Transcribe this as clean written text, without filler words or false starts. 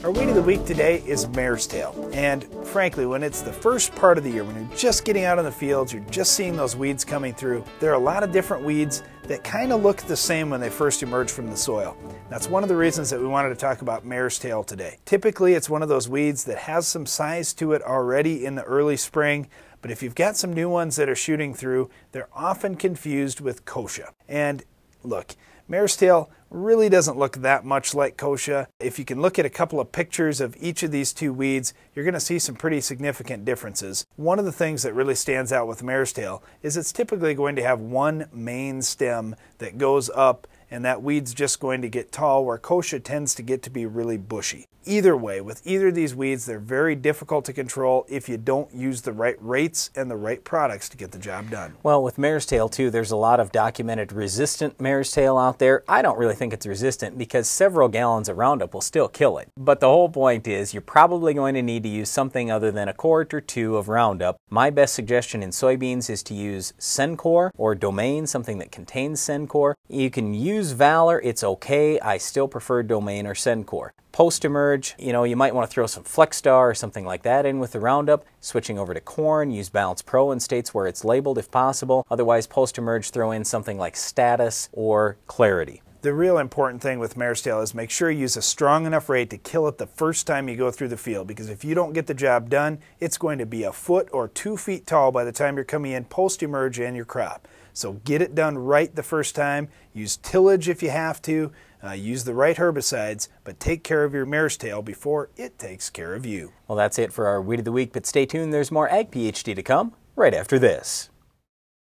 Our weed of the week today is mare's tail. And frankly, when it's the first part of the year, when you're just getting out in the fields, you're just seeing those weeds coming through, there are a lot of different weeds that kind of look the same when they first emerge from the soil. That's one of the reasons that we wanted to talk about mare's tail today. Typically, it's one of those weeds that has some size to it already in the early spring, but if you've got some new ones that are shooting through, they're often confused with kochia. And look, mare's tail really doesn't look that much like kochia. If you can look at a couple of pictures of each of these two weeds, you're going to see some pretty significant differences. One of the things that really stands out with mare's tail is it's typically going to have one main stem that goes up, and that weed's just going to get tall, where kochia tends to get to be really bushy. Either way, with either of these weeds, they're very difficult to control if you don't use the right rates and the right products to get the job done. Well, with mare's tail too, there's a lot of documented resistant mare's tail out there. I don't really think it's resistant because several gallons of Roundup will still kill it. But the whole point is you're probably going to need to use something other than a quart or two of Roundup. My best suggestion in soybeans is to use Sencor or Domain, something that contains Sencor. You can use Valor, it's okay. I still prefer Domain or Sencor. Post-emerge, you might want to throw some Flexstar or something like that in with the Roundup. Switching over to corn, use Balance Pro in states where it's labeled if possible. Otherwise, post-emerge, throw in something like Status or Clarity. The real important thing with mare's tail is make sure you use a strong enough rate to kill it the first time you go through the field, because if you don't get the job done, it's going to be a foot or 2 feet tall by the time you're coming in post-emerge in your crop. So get it done right the first time. Use tillage if you have to. Use the right herbicides, but take care of your mare's tail before it takes care of you. Well, that's it for our Weed of the Week, but stay tuned. There's more Ag PhD to come right after this.